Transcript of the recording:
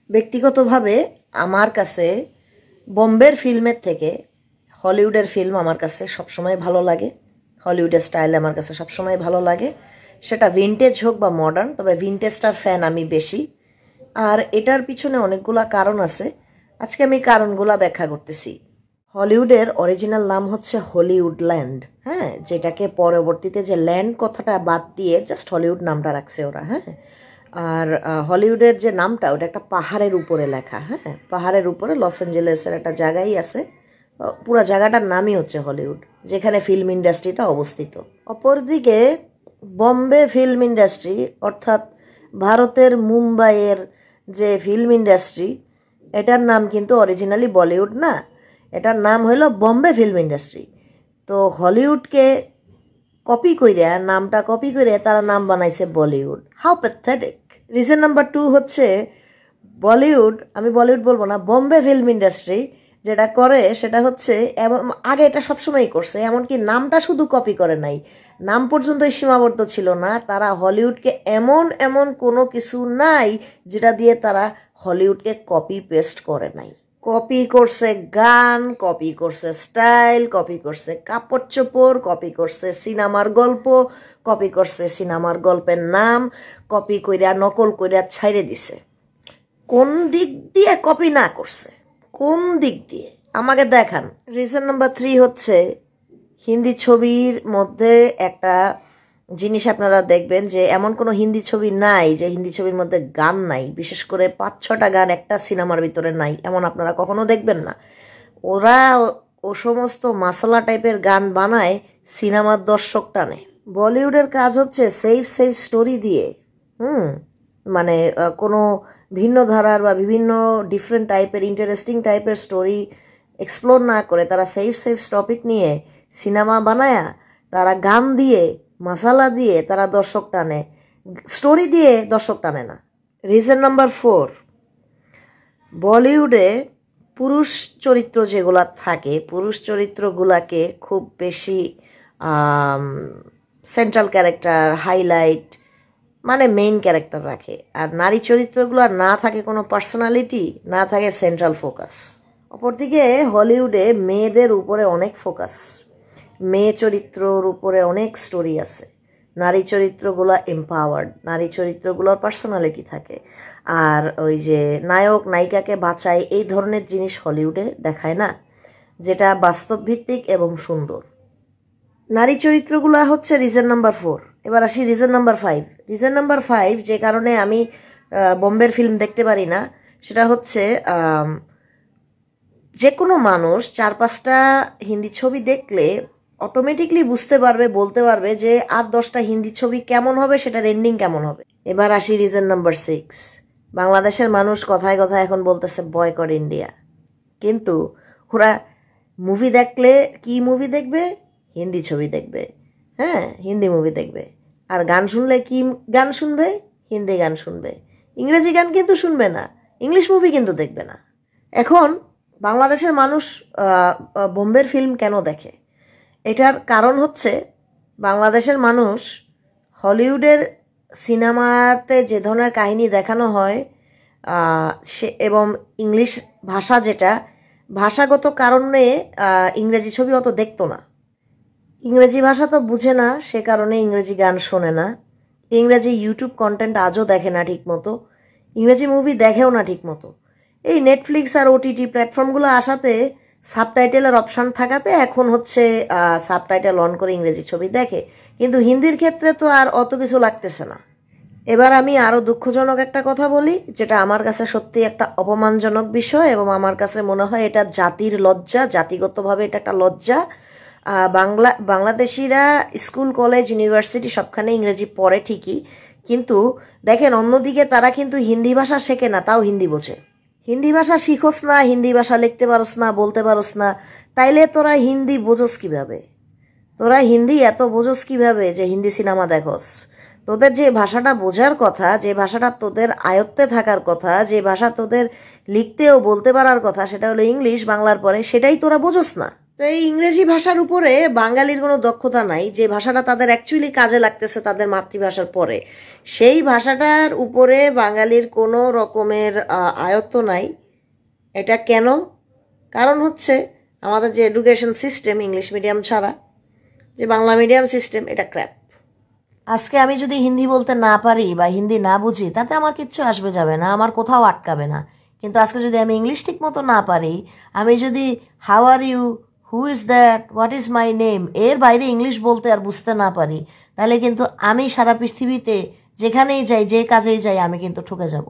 ব্যক্তিগতভাবে আমার কাছে বোম্বের ফিল্মের থেকে হলিউডের ফিল্ম আমার কাছে সবসময় ভালো লাগে। হলিউডের স্টাইল আমার কাছে সবসময় ভালো লাগে, সেটা ভিনটেজ হোক বা মডার্ন, তবে ভিনটেজটার ফ্যান আমি বেশি। আর এটার পিছনে অনেকগুলা কারণ আছে, আজকে আমি কারণগুলা ব্যাখ্যা করতেছি। হলিউডের অরিজিনাল নাম হচ্ছে হলিউড ল্যান্ড, হ্যাঁ, যেটাকে পরবর্তীতে যে ল্যান্ড কথাটা বাদ দিয়ে জাস্ট হলিউড নামটা রাখছে ওরা, হ্যাঁ। আর হলিউডের যে নামটা, ওটা একটা পাহাড়ের উপরে লেখা, হ্যাঁ, পাহাড়ের উপরে লস অ্যাঞ্জেলেসের একটা জায়গায় আছে। পুরো জায়গাটার নামই হচ্ছে হলিউড, যেখানে ফিল্ম ইন্ডাস্ট্রিটা অবস্থিত। অপরদিকে বম্বে ফিল্ম ইন্ডাস্ট্রি, অর্থাৎ ভারতের মুম্বাইয়ের যে ফিল্ম ইন্ডাস্ট্রি, এটার নাম কিন্তু অরিজিনালি বলিউড না, এটার নাম হলো বম্বে ফিল্ম ইন্ডাস্ট্রি। তো হলিউডকে কপি কইরা, নামটা কপি করে তারা নাম বানাইছে Bollywood. How pathetic. Reason number 2 হচ্ছে বলিউড, আমি বলিউড বলবো না, বম্বে ফিল্ম ইন্ডাস্ট্রি যেটা করে সেটা হচ্ছে, আগে এটা সবসময়ই করছে, এমনকি নামটা শুধু কপি করে নাই, নাম পর্যন্তই সীমাবদ্ধ ছিল না। তারা হলিউডকে এমন এমন কোনো কিছু নাই যেটা দিয়ে তারা হলিউডকে কপি পেস্ট করে নাই। কপি করছে গান, কপি করছে স্টাইল, কপি করছে কাপড় চোপড়, কপি করছে সিনেমার গল্প, কপি করছে সিনেমার গল্পের নাম, কপি কইরা নকল কইরা ছাইড়ে দিছে। কোন দিক দিয়ে কপি না করছে, কোন দিক দিয়ে আমাকে দেখান। রিজন নাম্বার 3 হচ্ছে হিন্দি ছবির মধ্যে একটা জিনিস আপনারা দেখবেন যে এমন কোনো হিন্দি ছবি নাই যে হিন্দি ছবির মধ্যে গান নাই, বিশেষ করে 5-6টা গান একটা সিনেমার ভিতরে নাই, এমন আপনারা কখনো দেখবেন না। ওরা ও সমস্ত মাসালা টাইপের গান বানায় সিনেমার দর্শক টানে। বলিউডের কাজ হচ্ছে সেফ সেফ স্টোরি দিয়ে, মানে কোনো ভিন্ন ধারার বা বিভিন্ন ডিফারেন্ট টাইপের ইন্টারেস্টিং টাইপের স্টোরি এক্সপ্লোর না করে তারা সেফ সেফ টপিক নিয়ে সিনেমা বানায়া, তারা গান দিয়ে মশালা দিয়ে তারা দর্শক টানে, স্টোরি দিয়ে দর্শক টানে না। রিজন নাম্বার 4, বলিউডে পুরুষ চরিত্র যেগুলা থাকে, পুরুষ চরিত্রগুলাকে খুব বেশি সেন্ট্রাল ক্যারেক্টার, হাইলাইট, মানে মেইন ক্যারেক্টার রাখে। আর নারী চরিত্রগুলো না থাকে কোনো পার্সোনালিটি, না থাকে সেন্ট্রাল ফোকাস। অপরদিকে হলিউডে মেয়েদের উপরে অনেক ফোকাস, মেয়ে চরিত্রর উপরে অনেক স্টোরি আছে, নারী চরিত্রগুলো এম্পাওয়ার্ড, নারী চরিত্রগুলোর পার্সোনালিটি থাকে। আর ওই যে নায়ক নায়িকাকে বাঁচায়, এই ধরনের জিনিস হলিউডে দেখায় না, যেটা বাস্তব ভিত্তিক এবং সুন্দর। নারী চরিত্রগুলো হচ্ছে রিজন নাম্বার 4। এবার আসি রিজন নাম্বার 5। রিজন নাম্বার 5 যে কারণে আমি বোম্বের ফিল্ম দেখতে পারি না, সেটা হচ্ছে যে কোনো মানুষ 4-5টা হিন্দি ছবি দেখলে অটোমেটিকলি বুঝতে পারবে, বলতে পারবে যে আর 10টা হিন্দি ছবি কেমন হবে, সেটার এন্ডিং কেমন হবে। এবার আসি রিজন নাম্বার 6। বাংলাদেশের মানুষ কথায় কথায় এখন বলতেছে বয়কট ইন্ডিয়া, কিন্তু ওরা মুভি দেখলে কি মুভি দেখবে? হিন্দি ছবি দেখবে, হ্যাঁ, হিন্দি মুভি দেখবে। আর গান শুনলে কি গান শুনবে? হিন্দি গান শুনবে। ইংরেজি গান কিন্তু শুনবে না, ইংলিশ মুভি কিন্তু দেখবে না। এখন বাংলাদেশের মানুষ বোম্বের ফিল্ম কেন দেখে? এটার কারণ হচ্ছে বাংলাদেশের মানুষ হলিউডের সিনেমাতে যে ধরনের কাহিনী দেখানো হয় সে এবং ইংলিশ ভাষা, যেটা ভাষাগত কারণে ইংরেজি ছবি অত দেখতো না, ইংরেজি ভাষা তো বুঝে না, সে কারণে ইংরেজি গান শোনে না, ইংরেজি ইউটিউব কন্টেন্ট আজও দেখে না ঠিক মতো, ইংরেজি মুভি দেখেও না ঠিক মতো। এই নেটফ্লিক্স আর ওটিটি প্ল্যাটফর্মগুলো আসাতে, সাবটাইটেলের অপশান থাকাতে এখন হচ্ছে সাবটাইটেল অন করে ইংরেজি ছবি দেখে, কিন্তু হিন্দির ক্ষেত্রে তো আর অত কিছু লাগতেছে না। এবার আমি আরও দুঃখজনক একটা কথা বলি, যেটা আমার কাছে সত্যি একটা অপমানজনক বিষয়, এবং আমার কাছে মনে হয় এটা জাতির লজ্জা, জাতিগতভাবে এটা একটা লজ্জা। বাংলাদেশিরা স্কুল কলেজ ইউনিভার্সিটি সবখানে ইংরেজি পড়ে ঠিকই, কিন্তু দেখেন অন্যদিকে তারা কিন্তু হিন্দি ভাষা শেখে না, তাও হিন্দি বোঝে। হিন্দি ভাষা শিখোস না, হিন্দি ভাষা লিখতে পারোস না, বলতে পারোস না, তাইলে তোরা হিন্দি বোঝোস কিভাবে? তোরা হিন্দি এত বোঝোস কিভাবে যে হিন্দি সিনেমা দেখোস? তোদের যে ভাষাটা বোঝার কথা, যে ভাষাটা তোদের আয়ত্তে থাকার কথা, যে ভাষা তোদের লিখতেও বলতে পারার কথা, সেটা হলো ইংলিশ, বাংলার পরে, সেটাই তোরা বোঝোস না। তো এই ইংরেজি ভাষার উপরে বাঙালির কোনো দক্ষতা নাই, যে ভাষাটা তাদের অ্যাকচুয়ালি কাজে লাগতেছে তাদের মাতৃভাষার পরে, সেই ভাষাটার উপরে বাঙালির কোনো রকমের আয়ত্ত নাই। এটা কেন? কারণ হচ্ছে আমাদের যে এডুকেশন সিস্টেম ইংলিশ মিডিয়াম ছাড়া, যে বাংলা মিডিয়াম সিস্টেম, এটা ক্র্যাপ। আজকে আমি যদি হিন্দি বলতে না পারি বা হিন্দি না বুঝি, তাতে আমার কিচ্ছু আসবে যাবে না, আমার কোথাও আটকাবে না। কিন্তু আজকে যদি আমি ইংলিশ ঠিক মতো না পারি, আমি যদি how are you, who is that, what is my name, এর বাইরে ইংলিশ বলতে আর বুঝতে না পারি, তাহলে কিন্তু আমি সারা পৃথিবীতে যেখানেই যাই, যে কাজেই যাই, আমি কিন্তু ঠকে যাব।